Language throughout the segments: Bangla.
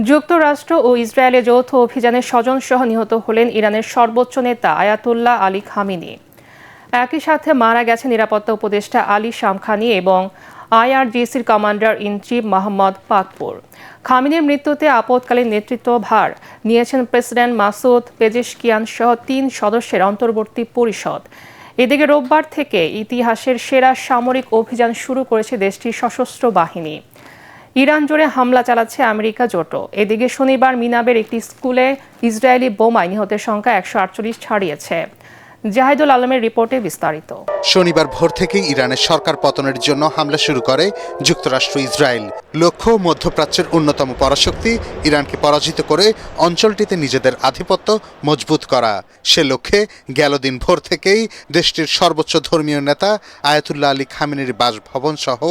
যুক্তরাষ্ট্র ও ইসরায়েলের যৌথ অভিযানে স্বজনসহ নিহত হলেন ইরানের সর্বোচ্চ নেতা আয়াতুল্লাহ আলী খামেনি। একই সাথে মারা গেছে নিরাপত্তা উপদেষ্টা আলী শামখানি এবং আইআরজিসির commander in chief Mohammad Pakpour. খামেনির মৃত্যুতে আপৎকালীন নেতৃত্বভার নিয়েছেন প্রেসিডেন্ট মাসুদ পেজেশকিয়ান সহ ৩ সদস্যের অন্তর্বর্তী পরিষদ। এদিকে রোববার থেকে ইতিহাসের সেরা সামরিক অভিযান শুরু করেছে দেশটির সশস্ত্র বাহিনী। ইরান জুড়ে হামলা চালাচ্ছে আমেরিকা জোটও। এদিকে শনিবার মিনাবের একটি স্কুলে ইসরায়েলি বোমায় নিহতের সংখ্যা ১৪৮ ছাড়িয়েছে। জাহিদুল আলমের রিপোর্টে বিস্তারিত। শনিবার ভোর থেকেই ইরানের সরকার পতনের জন্য হামলা শুরু করে যুক্তরাষ্ট্র ইসরায়েল। লক্ষ্য মধ্যপ্রাচ্যের অন্যতম পরাশক্তি ইরানকে পরাজিত করে অঞ্চলটিতে নিজেদের আধিপত্য মজবুত করা। সে লক্ষ্যে গেল দিন ভোর থেকেই দেশটির সর্বোচ্চ ধর্মীয় নেতা আয়াতুল্লাহ আলী খামেনির বাসভবন সহ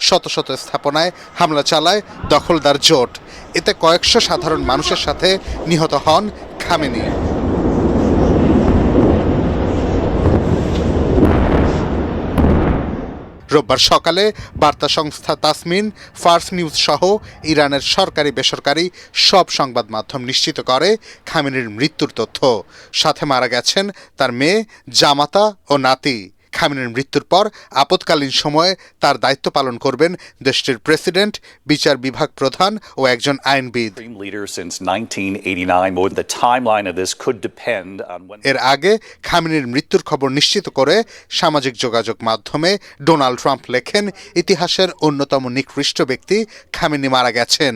শত শত স্থাপনায় হামলা চালায় দখলদার জোট। এতে কয়েকশো সাধারণ মানুষের সাথে নিহত হন খামেনি। রোববার সকালে বার্তা সংস্থা তাসমিন, ফার্স নিউজ সহ ইরানের সরকারি বেসরকারি সব সংবাদ মাধ্যম নিশ্চিত করে খামেনির মৃত্যুর তথ্য। সাথে মারা গেছেন তার মেয়ে, জামাতা ও নাতি। খামেনির মৃত্যুর পর আপৎকালীন সময়ে তার দায়িত্ব পালন করবেন দেশটির প্রেসিডেন্ট, বিচার বিভাগ প্রধান ও একজন আইনবিদ। এর আগে খামেনির মৃত্যুর খবর নিশ্চিত করে সামাজিক যোগাযোগ মাধ্যমে ডোনাল্ড ট্রাম্প লেখেন, ইতিহাসের অন্যতম নিকৃষ্ট ব্যক্তি খামেনি মারা গেছেন।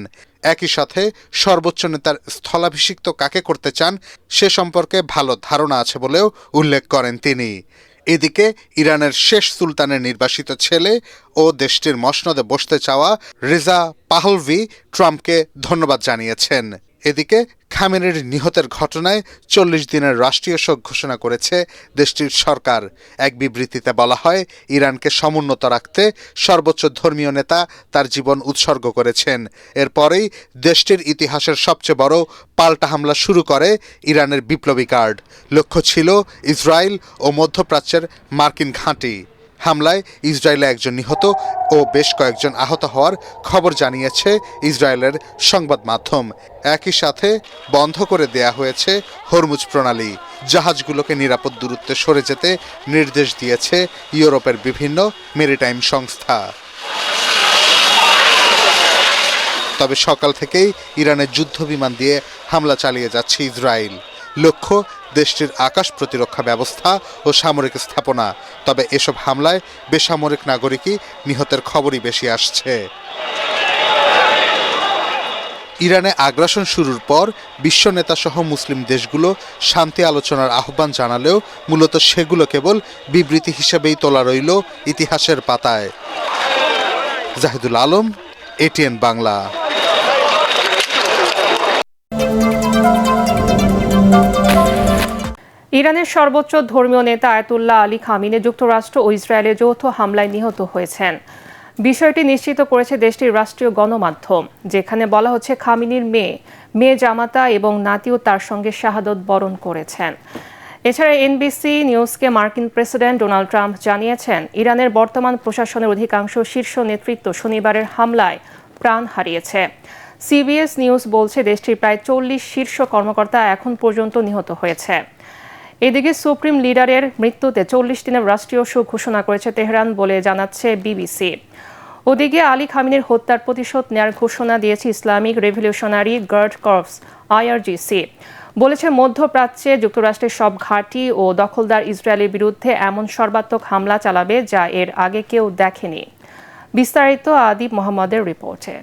একই সাথে সর্বোচ্চ নেতার স্থলাভিষিক্ত কাকে করতে চান সে সম্পর্কে ভালো ধারণা আছে বলেও উল্লেখ করেন তিনি। এদিকে ইরানের শেষ সুলতানের নির্বাসিত ছেলে ও দেশটির মসনদে বসতে চাওয়া রেজা পাহলভি ট্রাম্পকে ধন্যবাদ জানিয়েছেন। এদিকে খামেনির নিহতের ঘটনায় ৪০ দিনের রাষ্ট্রীয় শোক ঘোষণা করেছে দেশটির সরকার। এক বিবৃতিতে বলা হয়, ইরানকে সমুন্নত রাখতে সর্বোচ্চ ধর্মীয় নেতা তার জীবন উৎসর্গ করেছেন। এরপরেই দেশটির ইতিহাসের সবচেয়ে বড় পাল্টা হামলা শুরু করে ইরানের বিপ্লবী গার্ড। লক্ষ্য ছিল ইসরায়েল ও মধ্যপ্রাচ্যের মার্কিন ঘাঁটি। হামলায় ইসরায়েলে একজন নিহত ও বেশ কয়েকজন আহত হওয়ার খবর জানিয়েছে ইসরায়েলের সংবাদ মাধ্যম। একই সাথে বন্ধ করে দেয়া হয়েছে হরমুজ প্রণালী। জাহাজগুলোকে নিরাপদ দূরত্বে সরে যেতে নির্দেশ দিয়েছে ইউরোপের বিভিন্ন মেরিটাইম সংস্থা। তবে সকাল থেকেই ইরানের যুদ্ধ বিমান দিয়ে হামলা চালিয়ে যাচ্ছে ইসরায়েল। লক্ষ্য দেশটির আকাশ প্রতিরক্ষা ব্যবস্থা ও সামরিক স্থাপনা। তবে এসব হামলায় বেসামরিক নাগরিকই নিহতের খবরই বেশি আসছে। ইরানে আগ্রাসন শুরুর পর বিশ্ব নেতাসহ মুসলিম দেশগুলো শান্তি আলোচনার আহ্বান জানালেও মূলত সেগুলো কেবল বিবৃতি হিসেবেই তোলা রইল ইতিহাসের পাতায়। জাহিদুল আলম, এটিএন বাংলা। ইরানের সর্বোচ্চ ধর্মীয় নেতা আয়াতুল্লাহ আলী খামেনি যুক্তরাষ্ট্র ও ইসরায়েলের যৌথ হামলায় নিহত হয়েছেন। বিষয়টি নিশ্চিত করেছে দেশটির রাষ্ট্রীয় গণমাধ্যম, যেখানে বলা হচ্ছে খামেনির মেয়ে জামাতা এবং নাতিও তার সঙ্গে শাহাদত বরণ করেছেন। এছাড়া এনবিসি নিউজকে মার্কিন প্রেসিডেন্ট ডোনাল্ড ট্রাম্প জানিয়েছেন, ইরানের বর্তমান প্রশাসনের অধিকাংশ শীর্ষ নেতৃত্ব শনিবারের হামলায় প্রাণ হারিয়েছে। সিবিএস নিউজ বলছে দেশটির প্রায় ৪০ শীর্ষ কর্মকর্তা এখন পর্যন্ত নিহত হয়েছে। এদিকে সুপ্রিম লিডারের মৃত্যুতে ৪০ দিনের রাষ্ট্রীয় শোক ঘোষণা করেছে তেহরান বলে জানাচ্ছে বিবিসি। ওদিকে আলী খামেনির হত্যার প্রতিশোধ নেয়ার ঘোষণা দিয়েছে Islamic Revolutionary Guard Corps IRGC. বলেছে মধ্যপ্রাচ্যে যুক্তরাষ্ট্রের সব ঘাঁটি ও দখলদার ইসরায়েলের বিরুদ্ধে এমন সর্বাত্মক হামলা চালাবে যা এর আগে কেউ দেখেনি। বিস্তারিত আদিব মোহাম্মদের রিপোর্টে।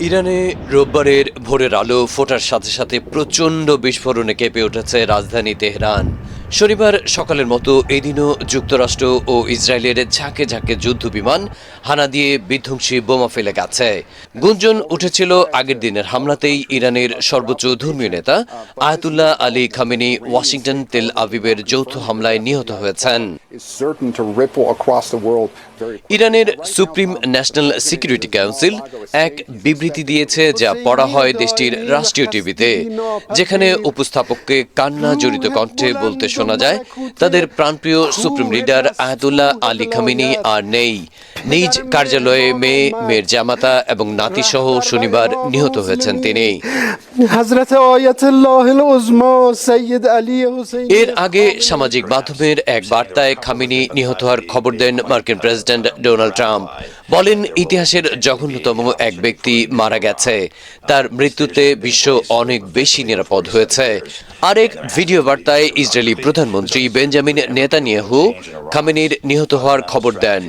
ইরানে রোববারের ভোরের আলো ফোটার সাথে সাথে প্রচণ্ড বিস্ফোরণে কেঁপে উঠেছে রাজধানী তেহরান। শনিবার সকালের মতো এদিনও যুক্তরাষ্ট্র ও ইসরায়েলের ঝাঁকে ঝাঁকে যুদ্ধ বিমান হানা দিয়ে বিধ্বংসী বোমা ফেলে গেছে। গুঞ্জন উঠেছিল আগের দিনের হামলাতেই ইরানের সর্বোচ্চ ধর্মীয় নেতা আয়াতুল্লাহ আলী খামেনি ওয়াশিংটন তেল আভিবের যৌথ হামলায় নিহত হয়েছেন। ইরানের সুপ্রিম ন্যাশনাল সিকিউরিটি কাউন্সিল এক বিবৃতি দিয়েছে, যা পড়া হয় দেশটির রাষ্ট্রীয় টিভিতে, যেখানে উপস্থাপককে কান্না জড়িত কণ্ঠে বলতে শোনা যায় তাদের প্রাণপ্রিয় supreme leader Ayatollah Ali Khamenei আর নেই। নিজ কার্যালয়ে মেয়ের জামাতা এবং নাতিসহ শনিবার নিহত হয়েছেন তিনি। এর আগে সামাজিক মাধ্যমের এক বার্তায় খামেনি নিহত হওয়ার খবর দেন মার্কিন প্রেসিডেন্ট ডোনাল্ড ট্রাম্প। বলেন, ইতিহাসের জঘন্যতম এক ব্যক্তি মারা গেছে, তার মৃত্যুতে বিশ্ব অনেক বেশি নিরাপদ হয়েছে। আরেক ভিডিও বার্তায় ইসরায়েলি প্রধানমন্ত্রী বেঞ্জামিন নেতানিয়াহু খামেনির নিহত হওয়ার খবর দেন।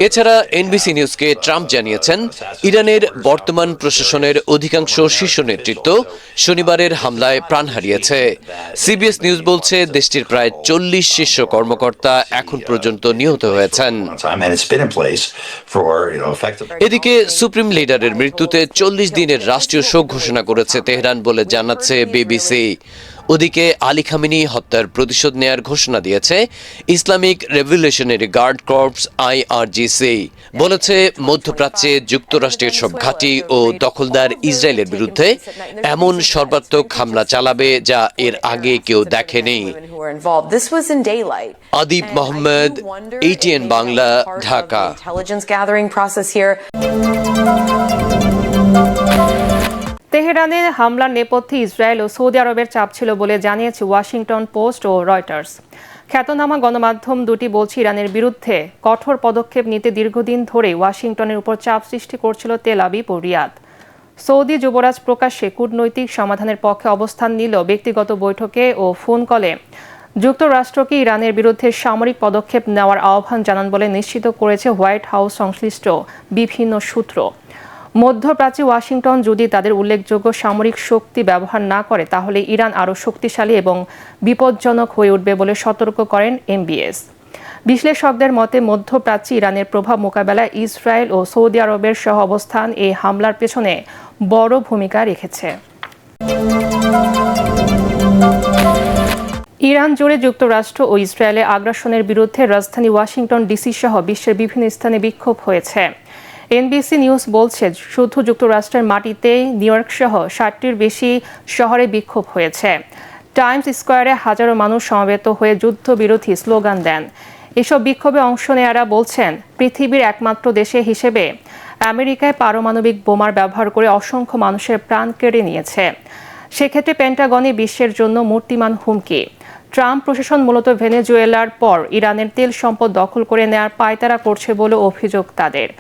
এছাড়া এনবিসি নিউজকে ট্রাম্প জানিয়েছেন, ইরানের বর্তমান প্রশাসনের অধিকাংশ শীর্ষ নেতৃত্ব শনিবারের হামলায় প্রাণ হারিয়েছে। সিবিএস নিউজ বলছে, দেশটির প্রায় 40 শীর্ষ কর্মকর্তা এখন পর্যন্ত নিহত হয়েছেন। এদিকে সুপ্রিম লিডারের মৃত্যুতে 40 দিনের রাষ্ট্রীয় শোক ঘোষণা করেছে তেহরান বলে জানাচ্ছে বিবিসি। ওদিকে আলী খামেনি হত্যার প্রতিশোধ নেয়ার ঘোষণা দিয়েছে Islamic Revolutionary Guard Corps IRGC। বলেছে, মধ্যপ্রাচ্যে যুক্তরাষ্ট্রের সব ঘাঁটি ও দখলদার ইসরায়েলের বিরুদ্ধে এমন সর্বাত্মক হামলা চালাবে যা এর আগে কেউ দেখেনি। আদিব মোহাম্মদ, ATN বাংলা, ঢাকা। তেহরানে হামলার নেপথ্যে ইসরায়েল ও সৌদি আরবের চাপ ছিল বলে জানিয়েছে ওয়াশিংটন পোস্ট ও রয়টার্স। খ্যাতনামা গণমাধ্যম দুটি বলছে, ইরানের বিরুদ্ধে কঠোর পদক্ষেপ নিতে দীর্ঘদিন ধরে ওয়াশিংটনের উপর চাপ সৃষ্টি করছিল তেল আবিব ও রিয়াদ। সৌদি যুবরাজ প্রকাশ্যে কূটনৈতিক সমাধানের পক্ষে অবস্থান নিলেও ব্যক্তিগত বৈঠকে ও ফোন কলে যুক্তরাষ্ট্রকে ইরানের বিরুদ্ধে সামরিক পদক্ষেপ নেওয়ার আহ্বান জানান বলে নিশ্চিত করেছে হোয়াইট হাউস সংশ্লিষ্ট বিভিন্ন সূত্র। মধ্যপ্রাচ্যে ওয়াশিংটন যদি তাদের উল্লেখযোগ্য সামরিক শক্তি ব্যবহার না করে, তাহলে ইরান আরও শক্তিশালী এবং বিপজ্জনক হয়ে উঠবে বলে সতর্ক করেন MBS। বিশ্লেষকদের মতে, মধ্যপ্রাচ্যে ইরানের প্রভাব মোকাবেলায় ইসরায়েল ও সৌদি আরবের সহ অবস্থান এই হামলার পেছনে বড় ভূমিকা রেখেছে। ইরান জুড়ে যুক্তরাষ্ট্র ও ইসরায়েলের আগ্রাসনের বিরুদ্ধে রাজধানী ওয়াশিংটন ডিসি সহ বিশ্বের বিভিন্ন স্থানে বিক্ষোভ হয়েছে। এনবিসি নিউজ বলছে, শুধু যুক্তরাষ্ট্রের মাটিতে নিউ ইয়র্ক সহ 60টির বেশি শহরে বিক্ষোভ হয়েছে। টাইমস স্কোয়ারে হাজারো মানুষ সমবেত হয়ে যুদ্ধবিরোধী স্লোগান দেন। এসব বিক্ষোভে অংশ নেয়ারা বলছেন, পৃথিবীর একমাত্র দেশে হিসেবে আমেরিকায় পারমাণবিক বোমার ব্যবহার করে অসংখ্য মানুষের প্রাণ কেড়ে নিয়েছে। সেক্ষেত্রে পেন্টাগনে বিশ্বের জন্য মূর্তিমান হুমকি। ট্রাম্প প্রশাসন মূলত ভেনেজুয়েলার পর ইরানের তেল সম্পদ দখল করে নেয়ার পায়তারা করছে বলে অভিযোগ তাদের।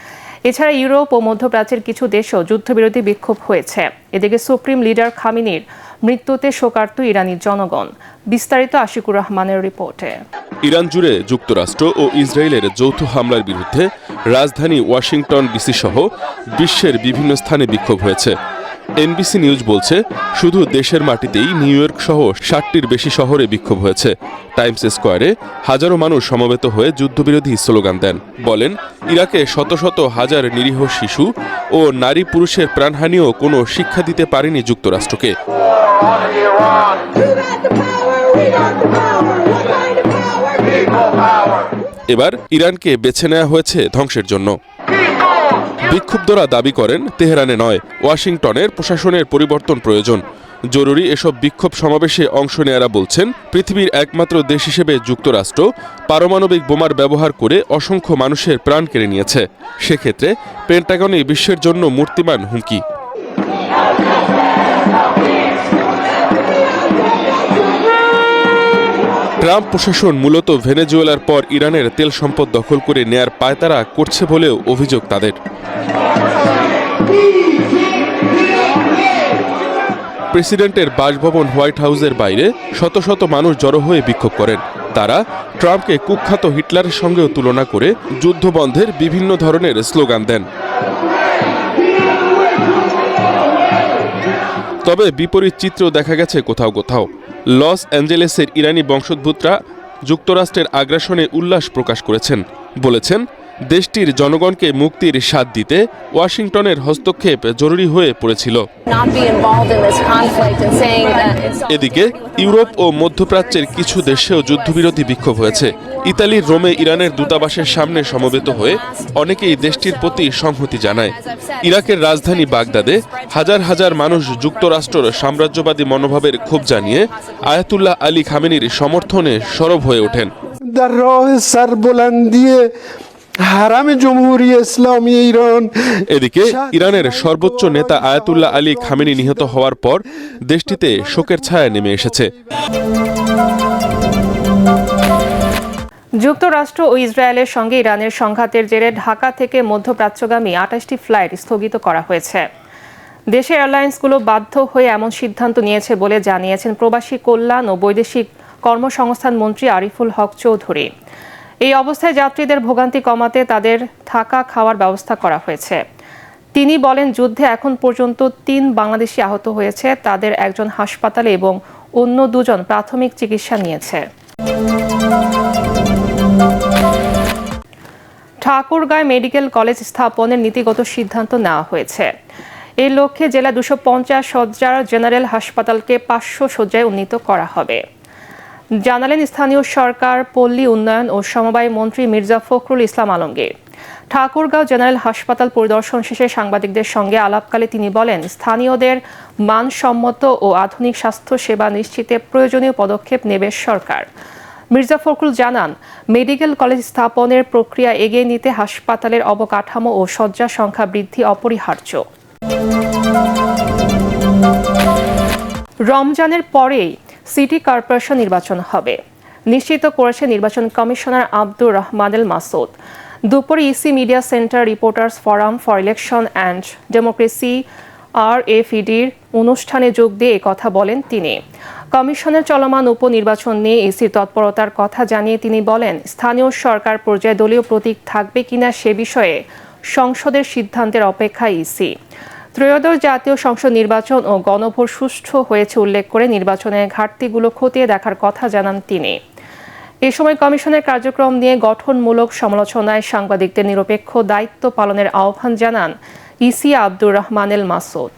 এছাড়া ইউরোপ ও মধ্যপ্রাচ্যের কিছু দেশেও যুদ্ধবিরোধী বিক্ষোভ হয়েছে। এদিকে সুপ্রিম লিডার খামেনির মৃত্যুতে শোকার্ত ইরানি জনগণ। বিস্তারিত আশিকুর রহমানের রিপোর্টে। ইরান জুড়ে যুক্তরাষ্ট্র ও ইসরায়েলের যৌথ হামলার বিরুদ্ধে রাজধানী ওয়াশিংটন ডিসি সহ বিশ্বের বিভিন্ন স্থানে বিক্ষোভ হয়েছে। এনবিসি নিউজ বলছে, শুধু দেশের মাটিতেই নিউ ইয়র্ক সহ 60টির বেশি শহরে বিক্ষোভ হয়েছে। টাইমস স্কোয়ারে হাজারো মানুষ সমবেত হয়ে যুদ্ধবিরোধী স্লোগান দেন। বলেন, ইরাকে শত শত হাজার নিরীহ শিশু ও নারী পুরুষের প্রাণহানিও কোনো শিক্ষা দিতে পারেনি যুক্তরাষ্ট্রকে। এবার ইরানকে বেছে নেওয়া হয়েছে ধ্বংসের জন্য। বিক্ষুব্ধরা দাবি করেন, তেহরানে নয়, ওয়াশিংটনের প্রশাসনের পরিবর্তন প্রয়োজন। জরুরি এসব বিক্ষোভ সমাবেশে অংশ নেয়ারা বলছেন, পৃথিবীর একমাত্র দেশ হিসেবে যুক্তরাষ্ট্র পারমাণবিক বোমার ব্যবহার করে অসংখ্য মানুষের প্রাণ কেড়ে নিয়েছে। সেক্ষেত্রে পেন্টাগনে বিশ্বের জন্য মূর্তিমান হুমকি। ট্রাম্প প্রশাসন মূলত ভেনেজুয়েলার পর ইরানের তেল সম্পদ দখল করে নেয়ার পায়তারা করছে বলেও অভিযোগ তাদের। প্রেসিডেন্টের বাসভবন হোয়াইট হাউসের বাইরে শত শত মানুষ জড়ো হয়ে বিক্ষোভ করেন। তারা ট্রাম্পকে কুখ্যাত হিটলারের সঙ্গেও তুলনা করে যুদ্ধবন্ধের বিভিন্ন ধরনের স্লোগান দেন। তবে বিপরীত চিত্র দেখা গেছে কোথাও কোথাও। লস অ্যাঞ্জেলেসের ইরানি বংশোদ্ভূতরা যুক্তরাষ্ট্রের আগ্রাসনে উল্লাস প্রকাশ করেছেন। বলেছেন, দেশটির জনগণকে মুক্তির স্বাদ দিতে ওয়াশিংটনের হস্তক্ষেপ জরুরি হয়ে পড়েছিল। এদিকে ইউরোপ ও মধ্যপ্রাচ্যের কিছু দেশেও যুদ্ধবিরোধী বিক্ষোভ হয়েছে। ইতালির রোমে ইরানের দূতাবাসের সামনে সমবেত হয়ে অনেকেই দেশটির প্রতি সংহতি জানায়। ইরাকের রাজধানী বাগদাদে হাজার হাজার মানুষ যুক্তরাষ্ট্রের সাম্রাজ্যবাদী মনোভাবের ক্ষোভ জানিয়ে আয়াতুল্লাহ আলী খামেনির সমর্থনে সরব হয়ে ওঠেন। এদিকে ইরানের সর্বোচ্চ নেতা আয়াতুল্লাহ আলী খামেনি নিহত হওয়ার পর দেশটিতে শোকের ছায়া নেমে এসেছে। যুক্তরাষ্ট্র ও ইসরায়েলের সঙ্গে ইরানের সংঘাতের জেরে ঢাকা থেকে মধ্যপ্রাচ্যগামী ২৮টি ফ্লাইট স্থগিত করা হয়েছে। দেশের এয়ারলাইন্সগুলো বাধ্য হয়ে এমন সিদ্ধান্ত নিয়েছে বলে জানিয়েছেন প্রবাসী কল্যাণ ও বৈদেশিক কর্মসংস্থান মন্ত্রী আরিফুল হক চৌধুরী। এই অবস্থায় যাত্রীদের ভোগান্তি কমাতে তাদের থাকা খাওয়ার ব্যবস্থা করা হয়েছে। তিনি বলেন, যুদ্ধে এখন পর্যন্ত ৩ বাংলাদেশি আহত হয়েছে, তাদের একজন হাসপাতালে এবং অন্য 2 জন প্রাথমিক চিকিৎসা নিয়েছে। ঠাকুরগাঁও মেডিকেল কলেজ স্থাপনের নীতিগত সিদ্ধান্ত নেওয়া হয়েছে। এই লক্ষ্যে জেলা 250 শয্যার জেনারেল হাসপাতালকে 500 শয্যায় উন্নীত করা হবে, জানালেন স্থানীয় সরকার, পল্লী উন্নয়ন ও সমবায় মন্ত্রী মির্জা ফখরুল ইসলাম আলমগীর। ঠাকুরগাঁও জেনারেল হাসপাতাল পরিদর্শন শেষে সাংবাদিকদের সঙ্গে আলাপকালে তিনি বলেন, স্থানীয়দের মানসম্মত ও আধুনিক স্বাস্থ্য সেবা নিশ্চিতে প্রয়োজনীয় পদক্ষেপ নেবে সরকার। মির্জা ফখরুল জানান, মেডিকেল কলেজ স্থাপনের প্রক্রিয়া এগিয়ে নিতে হাসপাতালের অবকাঠামো ও শয্যা সংখ্যা বৃদ্ধি অপরিহার্য। রমজানের পরেই সিটি কর্পোরেশন নির্বাচন হবে, নিশ্চিত করেছে নির্বাচন কমিশনার আব্দুর রহমানুল মাসুদ। দুপুরে EC media centre reporters forum for election and democracy RFEDর অনুষ্ঠানে যোগ দিয়ে কথা বলেন তিনি। কমিশনের চলমান উপনির্বাচন নিয়ে ইসির তৎপরতার কথা জানিয়ে তিনি বলেন, স্থানীয় সরকার পর্যায়ে দলীয় প্রতীক থাকবে কিনা সে বিষয়ে সংসদের সিদ্ধান্তের অপেক্ষায় ইসি। ত্রয়োদশ জাতীয় সংসদ নির্বাচন ও গণভোট সুষ্ঠু হয়েছে উল্লেখ করে নির্বাচনের ঘাটতিগুলো খতিয়ে দেখার কথা জানান তিনি। এ সময় কমিশনের কার্যক্রম নিয়ে গঠনমূলক সমালোচনায় সাংবাদিকদের নিরপেক্ষ দায়িত্ব পালনের আহ্বান জানান ইসি আব্দুর রহমানুল মাসুদ।